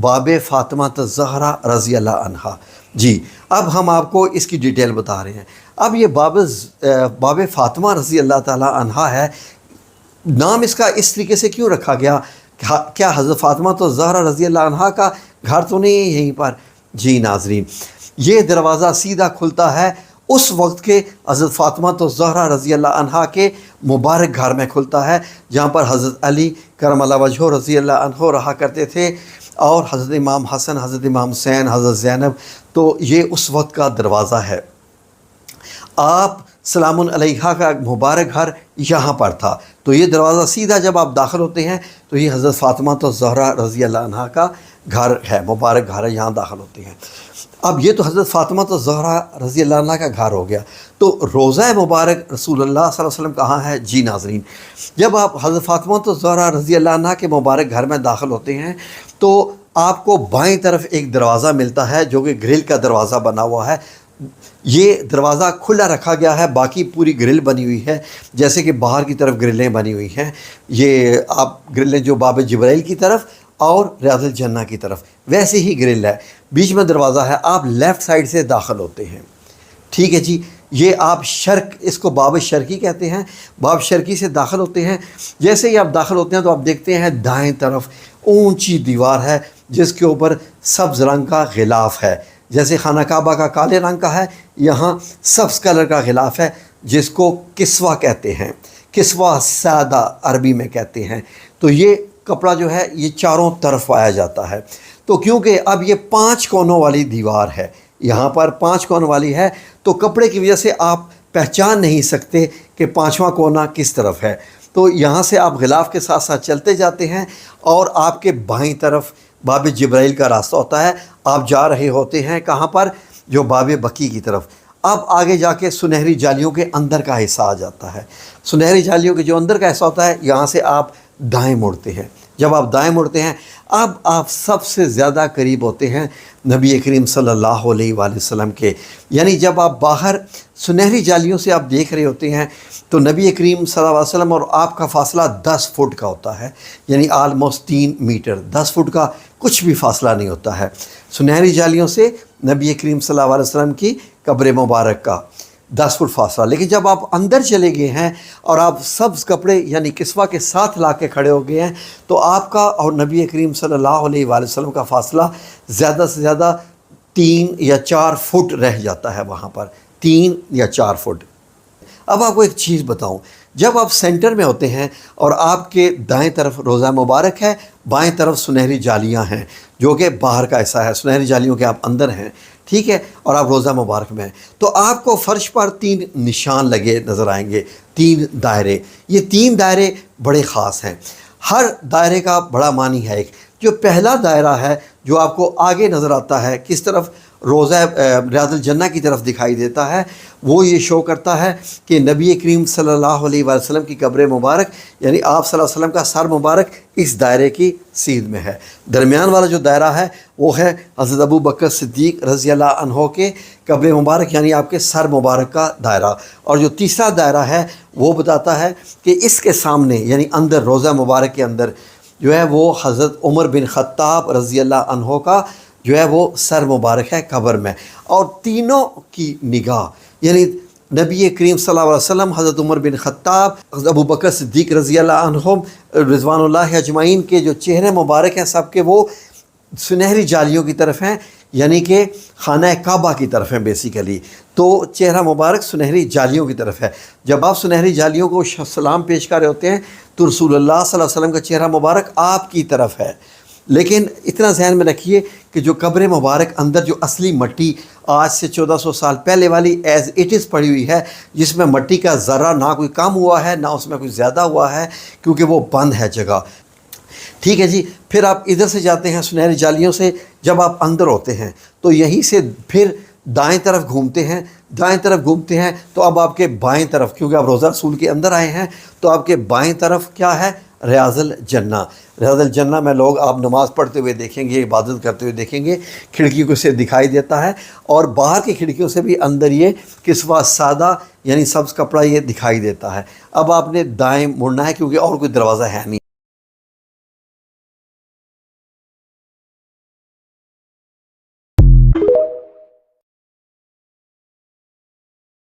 باب فاطمہ الزہرا رضی اللہ عنہا۔ جی اب ہم آپ کو اس کی ڈیٹیل بتا رہے ہیں۔ اب یہ باب فاطمہ رضی اللہ تعالیٰ عنہا ہے، نام اس کا اس طریقے سے کیوں رکھا گیا؟ کیا حضرت فاطمہ الزہرا رضی اللہ عنہا کا گھر تو نہیں ہے یہیں پر؟ جی ناظرین، یہ دروازہ سیدھا کھلتا ہے اس وقت کے حضرت فاطمہ الزہرا رضی اللہ عنہا کے مبارک گھر میں کھلتا ہے، جہاں پر حضرت علی کرم اللہ وجہہ رضی اللہ عنہ رہا کرتے تھے، اور حضرت امام حسن، حضرت امام حسین، حضرت زینب۔ تو یہ اس وقت کا دروازہ ہے۔ آپ سلام علیہا کا مبارک گھر یہاں پر تھا، تو یہ دروازہ سیدھا جب آپ داخل ہوتے ہیں تو یہ حضرت فاطمہ الزہرا رضی اللہ عنہا کا گھر ہے، مبارک گھر ہے، یہاں داخل ہوتے ہیں۔ اب یہ تو حضرت فاطمہ الزہرا رضی اللہ عنہا کا گھر ہو گیا، تو روضہ مبارک رسول اللہ صلی اللہ علیہ وسلم کہاں ہے؟ جی ناظرین، جب آپ حضرت فاطمہ الزہرا رضی اللہ عنہا کے مبارک گھر میں داخل ہوتے ہیں تو آپ کو بائیں طرف ایک دروازہ ملتا ہے جو کہ گرل کا دروازہ بنا ہوا ہے۔ یہ دروازہ کھلا رکھا گیا ہے، باقی پوری گرل بنی ہوئی ہے، جیسے کہ باہر کی طرف گرلیں بنی ہوئی ہیں، یہ آپ گرلیں جو باب جبرائیل کی طرف اور ریاض الجنہ کی طرف ویسے ہی گرل ہے، بیچ میں دروازہ ہے، آپ لیفٹ سائڈ سے داخل ہوتے ہیں۔ ٹھیک ہے جی، یہ آپ شرق، اس کو باب شرقی کہتے ہیں، باب شرقی سے داخل ہوتے ہیں۔ جیسے ہی آپ داخل ہوتے ہیں تو آپ دیکھتے ہیں دائیں طرف اونچی دیوار ہے جس کے اوپر سبز رنگ کا غلاف ہے، جیسے خانہ کعبہ کا کالے رنگ کا ہے، یہاں سبز کلر کا غلاف ہے جس کو کسوہ کہتے ہیں، کسوہ سادہ عربی میں کہتے ہیں۔ تو یہ کپڑا جو ہے یہ چاروں طرف پایا جاتا ہے، تو کیونکہ اب یہ 5 کونوں والی دیوار ہے، یہاں پر 5 کون والی ہے، تو کپڑے کی وجہ سے آپ پہچان نہیں سکتے کہ 5واں کونا کس طرف ہے۔ تو یہاں سے آپ غلاف کے ساتھ ساتھ چلتے جاتے ہیں اور آپ کے بائیں طرف باب جبرائیل کا راستہ ہوتا ہے، آپ جا رہے ہوتے ہیں کہاں پر؟ جو باب بقی کی طرف۔ اب آگے جا کے سنہری جالیوں کے اندر کا حصہ آ جاتا ہے، سنہری جالیوں کے جو اندر کا حصہ ہوتا ہے، یہاں سے آپ دائیں مڑتے ہیں۔ جب آپ دائیں مڑتے ہیں اب آپ سب سے زیادہ قریب ہوتے ہیں نبی کریم صلی اللہ علیہ وآلہ وسلم کے، یعنی جب آپ باہر سنہری جالیوں سے آپ دیکھ رہے ہوتے ہیں تو نبی کریم صلی اللہ علیہ وسلم اور آپ کا فاصلہ 10 فٹ کا ہوتا ہے، یعنی آلموسٹ 3 میٹر، 10 فٹ کا کچھ بھی فاصلہ نہیں ہوتا ہے سنہری جالیوں سے نبی کریم صلی اللہ علیہ وسلم کی قبر مبارک کا 10 فٹ فاصلہ۔ لیکن جب آپ اندر چلے گئے ہیں اور آپ سبز کپڑے یعنی کسوہ کے ساتھ لا کے کھڑے ہو گئے ہیں تو آپ کا اور نبی کریم صلی اللہ علیہ وآلہ وسلم کا فاصلہ زیادہ سے زیادہ 3 یا 4 فٹ رہ جاتا ہے، وہاں پر 3 یا 4 فٹ۔ اب آپ کو ایک چیز بتاؤں، جب آپ سینٹر میں ہوتے ہیں اور آپ کے دائیں طرف روضہ مبارک ہے، بائیں طرف سنہری جالیاں ہیں جو کہ باہر کا حصہ ہے، سنہری جالیوں کے آپ اندر ہیں، ٹھیک ہے، اور آپ روضہ مبارک میں ہیں، تو آپ کو فرش پر 3 نشان لگے نظر آئیں گے، 3 دائرے۔ یہ 3 دائرے بڑے خاص ہیں، ہر دائرے کا بڑا معنی ہے۔ ایک جو پہلا دائرہ ہے جو آپ کو آگے نظر آتا ہے، کس طرف؟ روضہ ریاض الجنہ کی طرف دکھائی دیتا ہے، وہ یہ شو کرتا ہے کہ نبی کریم صلی اللہ علیہ وآلہ وسلم کی قبر مبارک یعنی آپ صلی اللہ علیہ وسلم کا سر مبارک اس دائرے کی سیدھ میں ہے۔ درمیان والا جو دائرہ ہے وہ ہے حضرت ابو بکر صدیق رضی اللہ عنہ کے قبر مبارک یعنی آپ کے سر مبارک کا دائرہ، اور جو تیسرا دائرہ ہے وہ بتاتا ہے کہ اس کے سامنے یعنی اندر روضہ مبارک کے اندر جو ہے وہ حضرت عمر بن خطاب رضی اللہ عنہ کا جو ہے وہ سر مبارک ہے قبر میں، اور تینوں کی نگاہ یعنی نبی کریم صلی اللہ علیہ وسلم، حضرت عمر بن خطاب، حضرت ابو بکر صدیق رضی اللہ عنہم رضوان اللہ اجمعین کے جو چہرے مبارک ہیں سب کے وہ سنہری جالیوں کی طرف ہیں، یعنی کہ خانہ کعبہ کی طرف ہیں بیسیکلی، تو چہرہ مبارک سنہری جالیوں کی طرف ہے۔ جب آپ سنہری جالیوں کو سلام پیش کر رہے ہوتے ہیں تو رسول اللہ صلی اللہ علیہ وسلم کا چہرہ مبارک آپ کی طرف ہے، لیکن اتنا ذہن میں رکھیے کہ جو قبر مبارک اندر جو اصلی مٹی آج سے 1400 سال پہلے والی ایز اٹ از پڑی ہوئی ہے، جس میں مٹی کا ذرہ نہ کوئی کم ہوا ہے نہ اس میں کوئی زیادہ ہوا ہے، کیونکہ وہ بند ہے جگہ، ٹھیک ہے جی۔ پھر آپ ادھر سے جاتے ہیں سنہری جالیوں سے، جب آپ اندر ہوتے ہیں تو یہیں سے پھر دائیں طرف گھومتے ہیں، دائیں طرف گھومتے ہیں تو اب آپ کے بائیں طرف، کیونکہ آپ روضہ رسول کے اندر آئے ہیں تو آپ کے بائیں طرف کیا ہے؟ ریاض الجنہ۔ ریاض الجنہ میں لوگ آپ نماز پڑھتے ہوئے دیکھیں گے، عبادت کرتے ہوئے دیکھیں گے، کھڑکیوں سے دکھائی دیتا ہے، اور باہر کی کھڑکیوں سے بھی اندر یہ کسوہ سادہ یعنی سبز کپڑا یہ دکھائی دیتا ہے۔ اب آپ نے دائیں مڑنا ہے کیونکہ اور کوئی دروازہ ہے نہیں۔